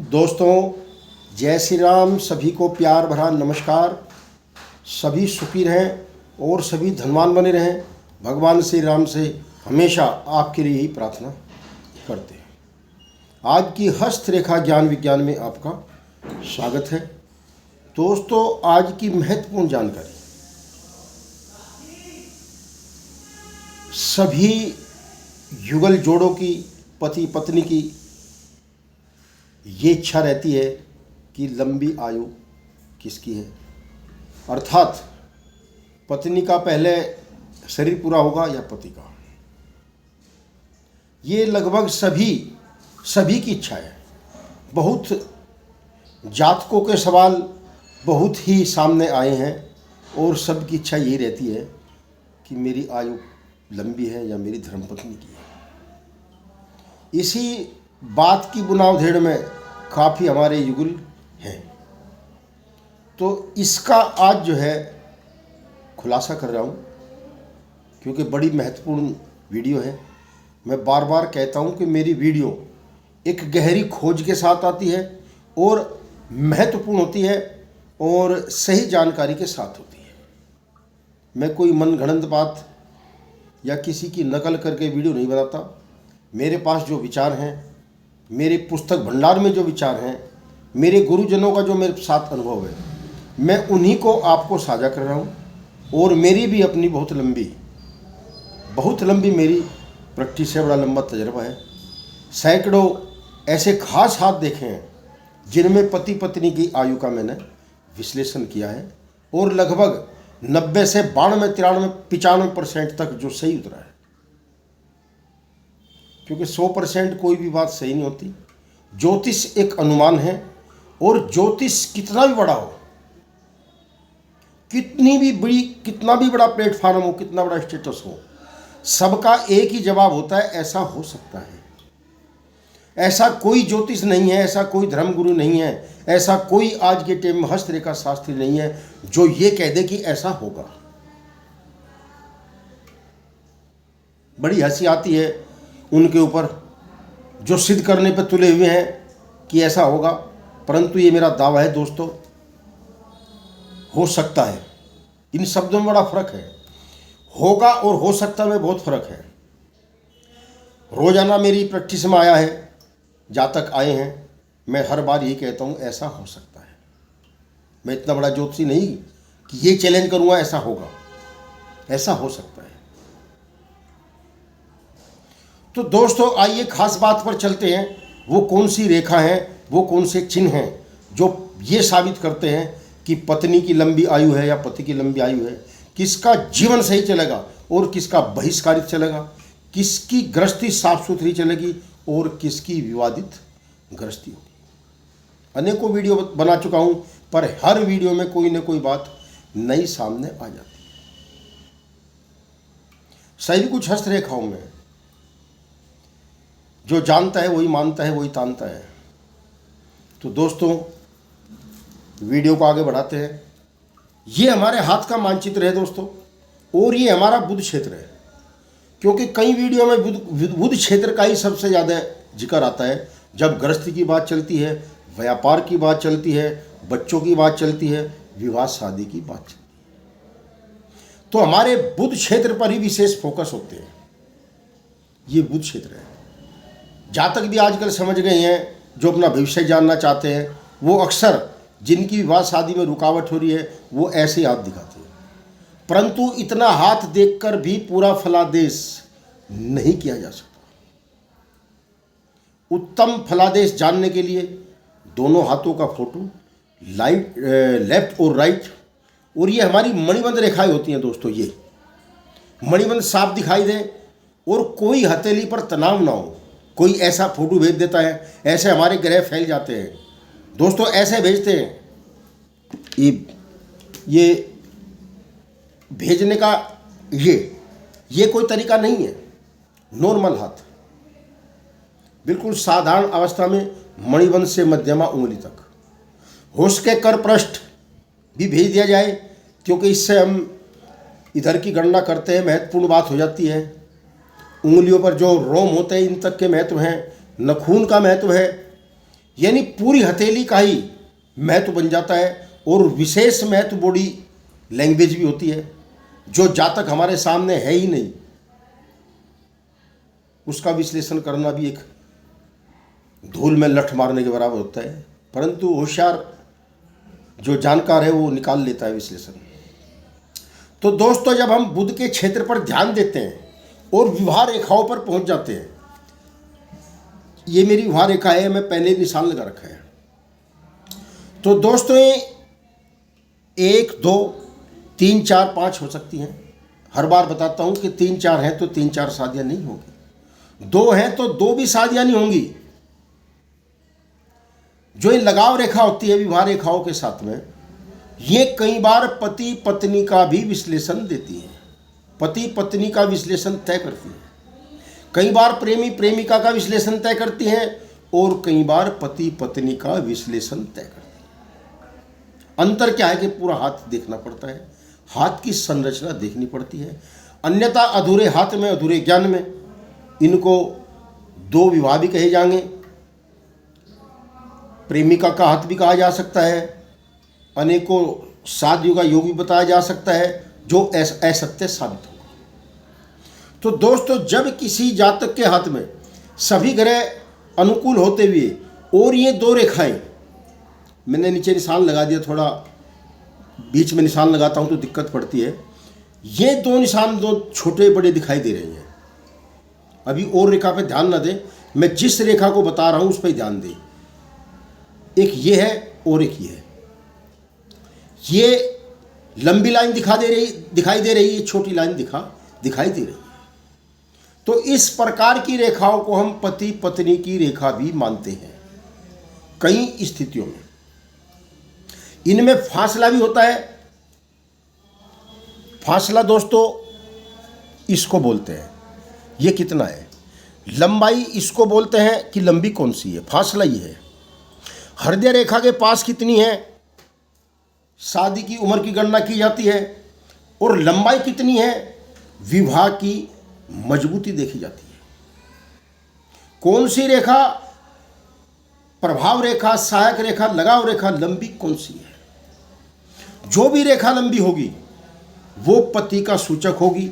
दोस्तों, जय श्री राम। सभी को प्यार भरा नमस्कार। सभी सुखी रहें और सभी धनवान बने रहें। भगवान श्री राम से हमेशा आपके लिए ही प्रार्थना करते हैं। आज की हस्तरेखा ज्ञान विज्ञान में आपका स्वागत है। दोस्तों, आज की महत्वपूर्ण जानकारी, सभी युगल जोड़ों की, पति पत्नी की ये इच्छा रहती है कि लंबी आयु किसकी है, अर्थात पत्नी का पहले शरीर पूरा होगा या पति का। ये लगभग सभी की इच्छा है। बहुत जातकों के सवाल बहुत ही सामने आए हैं और सबकी इच्छा यही रहती है कि मेरी आयु लंबी है या मेरी धर्मपत्नी की है। इसी बात की बुनावधेड़ में काफ़ी हमारे युगल हैं। तो इसका आज जो है खुलासा कर रहा हूँ, क्योंकि बड़ी महत्वपूर्ण वीडियो है। मैं बार बार कहता हूँ कि मेरी वीडियो एक गहरी खोज के साथ आती है और महत्वपूर्ण होती है और सही जानकारी के साथ होती है। मैं कोई मनगढ़ंत बात या किसी की नकल करके वीडियो नहीं बनाता। मेरे पास जो विचार हैं, मेरे पुस्तक भंडार में जो विचार हैं, मेरे गुरुजनों का जो मेरे साथ अनुभव है, मैं उन्हीं को आपको साझा कर रहा हूँ। और मेरी भी अपनी बहुत लंबी मेरी प्रैक्टिस है, बड़ा लंबा तजर्बा है। सैकड़ों ऐसे खास हाथ देखे हैं जिनमें पति पत्नी की आयु का मैंने विश्लेषण किया है और लगभग 90 से 92, 93, 95% तक जो सही उतरा है। क्योंकि 100% कोई भी बात सही नहीं होती। ज्योतिष एक अनुमान है और ज्योतिष कितना भी बड़ा हो, कितना भी बड़ा प्लेटफार्म हो, कितना बड़ा स्टेटस हो, सबका एक ही जवाब होता है, ऐसा हो सकता है। ऐसा कोई ज्योतिष नहीं है, ऐसा कोई धर्मगुरु नहीं है, ऐसा कोई आज के टाइम में हस्तरेखा शास्त्री नहीं है जो ये कह दे कि ऐसा होगा। बड़ी हंसी आती है उनके ऊपर जो सिद्ध करने पर तुले हुए हैं कि ऐसा होगा, परंतु ये मेरा दावा है दोस्तों, हो सकता है। इन शब्दों में बड़ा फर्क है। होगा और हो सकता में बहुत फर्क है। रोजाना मेरी प्रैक्टिस में आया है, जातक आए हैं, मैं हर बार यही कहता हूँ ऐसा हो सकता है। मैं इतना बड़ा ज्योतिषी नहीं कि ये चैलेंज करूँगा ऐसा होगा, ऐसा हो सकता है। तो दोस्तों, आइए खास बात पर चलते हैं। वो कौन सी रेखा है, वो कौन से चिन्ह हैं जो ये साबित करते हैं कि पत्नी की लंबी आयु है या पति की लंबी आयु है, किसका जीवन सही चलेगा और किसका बहिष्कारित चलेगा, किसकी गृहस्थी साफ सुथरी चलेगी और किसकी विवादित गृहस्थी होगी। अनेकों वीडियो बना चुका हूं, पर हर वीडियो में कोई ना कोई बात नई सामने आ जाती है। सही कुछ हस्तरेखाओं में जो जानता है वही मानता है, वही तानता है। तो दोस्तों, वीडियो को आगे बढ़ाते हैं। ये हमारे हाथ का मानचित्र है दोस्तों, और ये हमारा बुध क्षेत्र है। क्योंकि कई वीडियो में बुध क्षेत्र का ही सबसे ज़्यादा जिक्र आता है। जब गृहस्थी की बात चलती है, व्यापार की बात चलती है, बच्चों की बात चलती है, विवाह शादी की बात चलती है, तो हमारे बुध क्षेत्र पर ही विशेष फोकस होते हैं। ये बुध क्षेत्र है। जातक भी आजकल समझ गए हैं, जो अपना भविष्य जानना चाहते हैं, वो अक्सर जिनकी विवाह शादी में रुकावट हो रही है, वो ऐसे हाथ दिखाते हैं। परंतु इतना हाथ देखकर भी पूरा फलादेश नहीं किया जा सकता। उत्तम फलादेश जानने के लिए दोनों हाथों का फोटो, लेफ्ट और राइट, और ये हमारी मणिबंध रेखाएं होती हैं दोस्तों। ये मणिबंध साफ दिखाई दे और कोई हथेली पर तनाव ना हो। कोई ऐसा फोटो भेज देता है, ऐसे हमारे ग्रह फैल जाते हैं दोस्तों, ऐसे भेजते हैं। ये भेजने का ये कोई तरीका नहीं है। नॉर्मल हाथ, बिल्कुल साधारण अवस्था में मणिबंध से मध्यमा उंगली तक, होश के कर पृष्ठ भी भेज दिया जाए, क्योंकि इससे हम इधर की गणना करते हैं, महत्वपूर्ण बात हो जाती है। उंगलियों पर जो रोम होते हैं इन तक के महत्व हैं, नखून का महत्व है। यानी पूरी हथेली का ही महत्व बन जाता है। और विशेष महत्व बॉडी लैंग्वेज भी होती है, जो जातक हमारे सामने है ही नहीं उसका विश्लेषण करना भी एक धूल में लठ मारने के बराबर होता है। परंतु होशियार जो जानकार है वो निकाल लेता है विश्लेषण। तो दोस्तों, जब हम बुध के क्षेत्र पर ध्यान देते हैं और विवाह रेखाओं पर पहुंच जाते हैं, ये मेरी विवाह रेखा है, मैं पहले निशान लगा रखा है। तो दोस्तों, ये 1, 2, 3, 4, 5 हो सकती हैं। हर बार बताता हूं कि 3, 4 हैं तो 3, 4 शादियां नहीं होंगी, 2 हैं तो 2 भी शादियां नहीं होंगी। जो ये लगाव रेखा होती है विवाह रेखाओं के साथ में, ये कई बार पति पत्नी का भी विश्लेषण देती है, पति पत्नी का विश्लेषण तय करती है। कई बार प्रेमी प्रेमिका का विश्लेषण तय करती हैं और कई बार पति पत्नी का विश्लेषण तय करती है। अंतर क्या है कि पूरा हाथ देखना पड़ता है, हाथ की संरचना देखनी पड़ती है। अन्यथा अधूरे हाथ में, अधूरे ज्ञान में इनको 2 विवाह भी कहे जाएंगे। प्रेमिका का हाथ भी कहा जा सकता है, अनेकों शादियों का योग भी बताया जा सकता है, जो असत्य साबित होगा। तो दोस्तों, जब किसी जातक के हाथ में सभी ग्रह अनुकूल होते हुए और ये 2 रेखाएं, मैंने नीचे निशान लगा दिया, थोड़ा बीच में निशान लगाता हूं तो दिक्कत पड़ती है। ये 2 निशान 2 छोटे बड़े दिखाई दे रहे हैं। अभी और रेखा पे ध्यान ना दें, मैं जिस रेखा को बता रहा हूं उस पर ध्यान दें। एक ये है और एक ये है। ये लंबी लाइन दिखाई दे रही है, छोटी लाइन दिखाई दे रही है। तो इस प्रकार की रेखाओं को हम पति पत्नी की रेखा भी मानते हैं कई स्थितियों में। इनमें फासला भी होता है। फासला दोस्तों इसको बोलते हैं, ये कितना है। लंबाई इसको बोलते हैं कि लंबी कौन सी है, फासला ये है। हृदय रेखा के पास कितनी है, शादी की उम्र की गणना की जाती है। और लंबाई कितनी है, विवाह की मजबूती देखी जाती है। कौन सी रेखा, प्रभाव रेखा, सहायक रेखा, लगाव रेखा लंबी कौन सी है। जो भी रेखा लंबी होगी वो पति का सूचक होगी,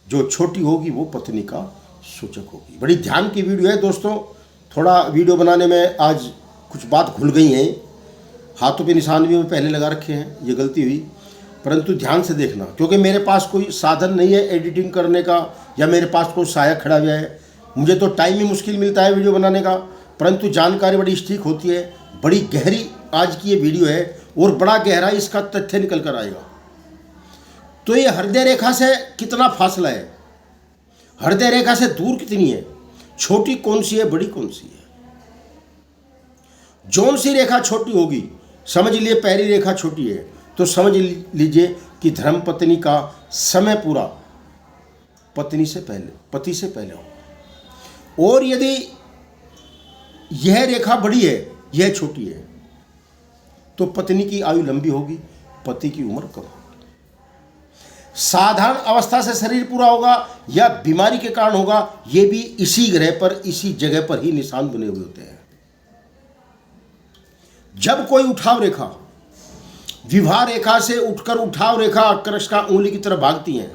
जो छोटी होगी वो पत्नी का सूचक होगी। बड़ी ध्यान की वीडियो है दोस्तों। थोड़ा वीडियो बनाने में आज कुछ बात भूल गई है। हाथों पे निशान भी मैं पहले लगा रखे हैं, ये गलती हुई। परंतु ध्यान से देखना, क्योंकि मेरे पास कोई साधन नहीं है एडिटिंग करने का, या मेरे पास कोई सहायक खड़ा हुआ है। मुझे तो टाइम ही मुश्किल मिलता है वीडियो बनाने का, परंतु जानकारी बड़ी ठीक होती है। बड़ी गहरी आज की ये वीडियो है और बड़ा गहरा इसका तथ्य निकल कर आएगा। तो ये हृदय रेखा से कितना फासला है, हृदय रेखा से दूर कितनी है, छोटी कौन सी है, बड़ी कौन सी है। जौन सी रेखा छोटी होगी, समझ लिए पहली रेखा छोटी है, तो समझ लीजिए कि धर्म पत्नी का समय पूरा पत्नी से पहले, पति से पहले हो। और यदि यह रेखा बड़ी है, यह छोटी है, तो पत्नी की आयु लंबी होगी, पति की उम्र कम होगी। साधारण अवस्था से शरीर पूरा होगा या बीमारी के कारण होगा, यह भी इसी ग्रह पर, इसी जगह पर ही निशान बने हुए होते हैं। जब कोई उठाव रेखा विवाह रेखा से उठकर उठाव रेखा अक्रश का उंगली की तरफ भागती हैं,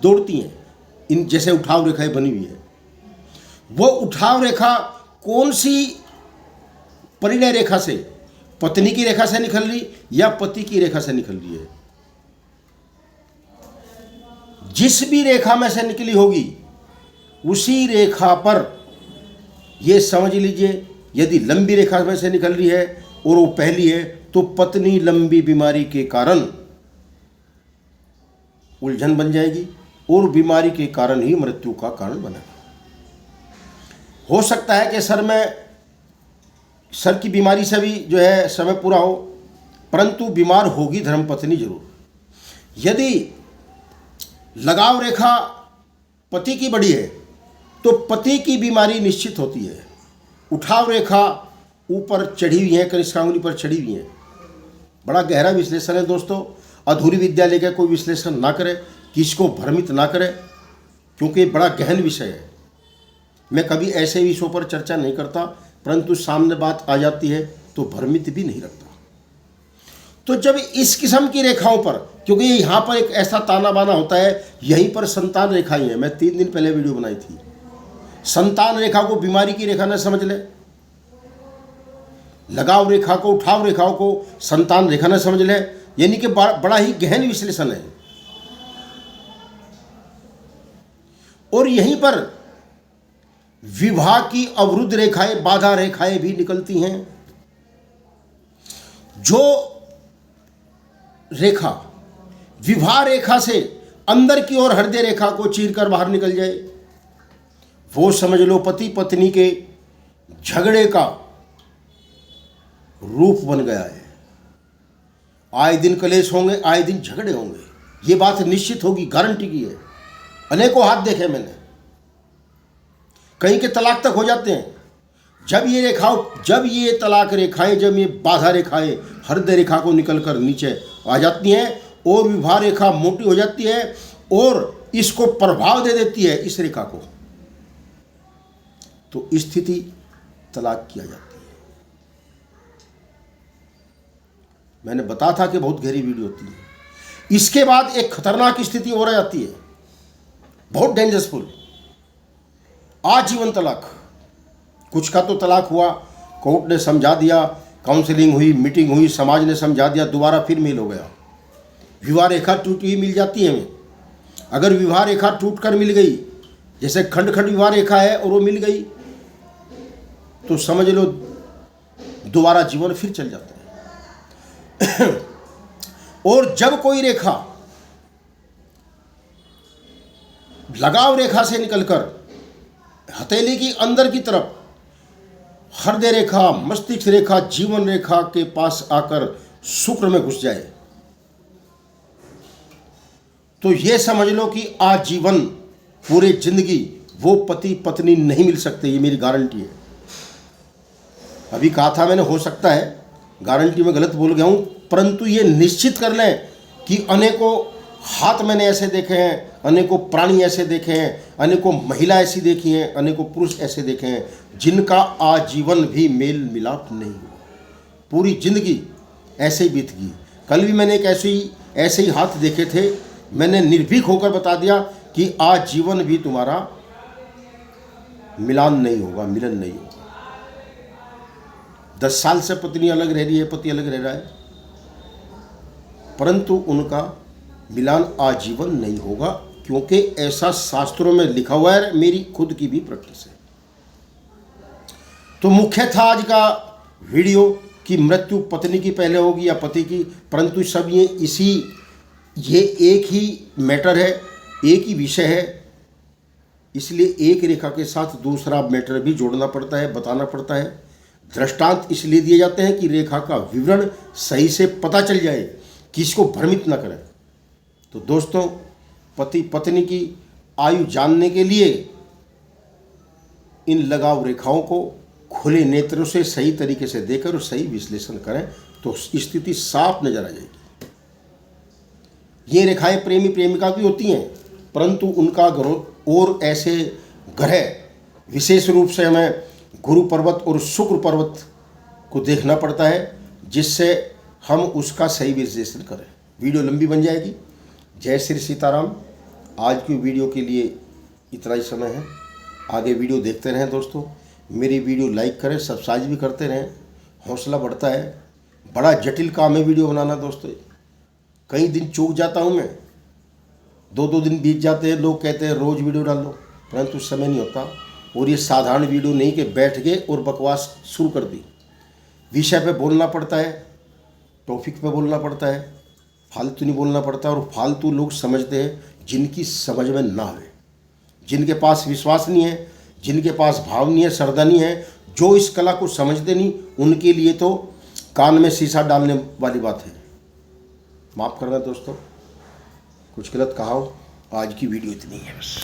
दौड़ती हैं, इन जैसे उठाव रेखाएं बनी हुई है, वो उठाव रेखा कौन सी परिणय रेखा से, पत्नी की रेखा से निकल रही या पति की रेखा से निकल रही है। जिस भी रेखा में से निकली होगी उसी रेखा पर यह समझ लीजिए, यदि लंबी रेखा में से निकल रही है और वो पहली है, तो पत्नी लंबी बीमारी के कारण उलझन बन जाएगी और बीमारी के कारण ही मृत्यु का कारण बनेगा। हो सकता है कि सर की बीमारी से भी जो है समय पूरा हो, परंतु बीमार होगी धर्मपत्नी जरूर। यदि लगाव रेखा पति की बड़ी है तो पति की बीमारी निश्चित होती है। उठाव रेखा ऊपर चढ़ी हुई है, कनिष्कांगुली पर चढ़ी हुई है। बड़ा गहरा विश्लेषण है दोस्तों। अधूरी विद्या लेकर कोई विश्लेषण ना करे, किसको भ्रमित ना करे, क्योंकि बड़ा गहन विषय है। मैं कभी ऐसे विषयों पर चर्चा नहीं करता परंतु सामने बात आ जाती है तो भ्रमित भी नहीं रखता। तो जब इस किस्म की रेखाओं पर, क्योंकि यहाँ पर एक ऐसा ताना बाना होता है, यहीं पर संतान रेखाएं हैं। मैं 3 दिन पहले वीडियो बनाई थी। संतान रेखा को बीमारी की रेखा न समझ ले, लगाव रेखा को, उठाव रेखाओं को संतान रेखा न समझ ले, यानी कि बड़ा ही गहन विश्लेषण है। और यहीं पर विवाह की अवरुद्ध रेखाएं, बाधा रेखाएं भी निकलती हैं। जो रेखा विवाह रेखा से अंदर की ओर हृदय रेखा को चीरकर बाहर निकल जाए, वो समझ लो पति पत्नी के झगड़े का रूप बन गया है। आए दिन कलेश होंगे, आए दिन झगड़े होंगे, ये बात निश्चित होगी, गारंटी की है। अनेकों हाथ देखे मैंने, कहीं के तलाक तक हो जाते हैं। जब ये तलाक रेखाएं, जब ये बाधा रेखाएं हृदय रेखा को निकलकर नीचे आ जाती हैं और विवाह रेखा मोटी हो जाती है और इसको प्रभाव दे देती है इस रेखा को, तो स्थिति तलाक किया जाती है। मैंने बताया था कि बहुत गहरी वीडियो होती है। इसके बाद एक खतरनाक स्थिति और आ जाती है, बहुत डेंजरसफुल, आजीवन तलाक। कुछ का तो तलाक हुआ, कोर्ट ने समझा दिया, काउंसलिंग हुई, मीटिंग हुई, समाज ने समझा दिया, दोबारा फिर मेल हो गया। विवाह रेखा टूटी हुई मिल जाती है हमें। अगर विवाह रेखा टूटकर मिल गई, जैसे खंड खंड विवाह रेखा है और वो मिल गई, तो समझ लो दोबारा जीवन फिर चल जाता है। और जब कोई रेखा लगाव रेखा से निकलकर हथेली की अंदर की तरफ हृदय रेखा, मस्तिष्क रेखा, जीवन रेखा के पास आकर शुक्र में घुस जाए, तो यह समझ लो कि आजीवन, पूरे जिंदगी वो पति पत्नी नहीं मिल सकते, ये मेरी गारंटी है। अभी कहा था मैंने, हो सकता है गारंटी में गलत बोल गया हूं, परंतु ये निश्चित कर लें कि अनेकों हाथ मैंने ऐसे देखे हैं, अनेकों प्राणी ऐसे देखे हैं, अनेकों महिला ऐसी देखी हैं, अनेकों पुरुष ऐसे देखे हैं जिनका आजीवन भी मेल मिलाप नहीं हुआ, पूरी जिंदगी ऐसे ही बीत गई। कल भी मैंने एक ऐसे ही हाथ देखे थे, मैंने निर्भीक होकर बता दिया कि आजीवन भी तुम्हारा मिलान नहीं होगा, मिलन नहीं होगा। 10 साल से पत्नी अलग रह रही है, पति अलग रह रहा है, परंतु उनका मिलान आजीवन नहीं होगा, क्योंकि ऐसा शास्त्रों में लिखा हुआ है, मेरी खुद की भी प्रैक्टिस है। तो मुख्य था आज का वीडियो कि मृत्यु पत्नी की पहले होगी या पति की, परंतु सब ये एक ही मैटर है, एक ही विषय है, इसलिए एक रेखा के साथ दूसरा मैटर भी जोड़ना पड़ता है, बताना पड़ता है। दृष्टांत इसलिए दिए जाते हैं कि रेखा का विवरण सही से पता चल जाए, किसको भ्रमित न करें। तो दोस्तों, पति पत्नी की आयु जानने के लिए इन लगाव रेखाओं को खुले नेत्रों से सही तरीके से देखकर और सही विश्लेषण करें तो स्थिति साफ नजर आ जाएगी। ये रेखाएं प्रेमी प्रेमिका की होती हैं, परंतु उनका ग्रह और ऐसे ग्रह विशेष रूप से हमें गुरु पर्वत और शुक्र पर्वत को देखना पड़ता है, जिससे हम उसका सही विश्लेषण करें। वीडियो लंबी बन जाएगी। जय श्री सीताराम। आज की वीडियो के लिए इतना ही समय है, आगे वीडियो देखते रहें दोस्तों। मेरी वीडियो लाइक करें, सब्सक्राइब भी करते रहें, हौसला बढ़ता है। बड़ा जटिल काम है वीडियो बनाना दोस्तों। कई दिन चूक जाता हूँ मैं, 2-2 दिन बीत जाते हैं, लोग कहते हैं रोज़ वीडियो डाल लो, परंतु समय नहीं होता। और ये साधारण वीडियो नहीं कि बैठ गए और बकवास शुरू कर दी। विषय पे बोलना पड़ता है, टॉपिक पे बोलना पड़ता है, फालतू नहीं बोलना पड़ता। और फालतू लोग समझते हैं जिनकी समझ में ना आए, जिनके पास विश्वास नहीं है, जिनके पास भाव नहीं है, श्रद्धा नहीं है, जो इस कला को समझते नहीं, उनके लिए तो कान में शीशा डालने वाली बात है। माफ़ करना दोस्तों, कुछ गलत कहा हो। आज की वीडियो इतनी है बस।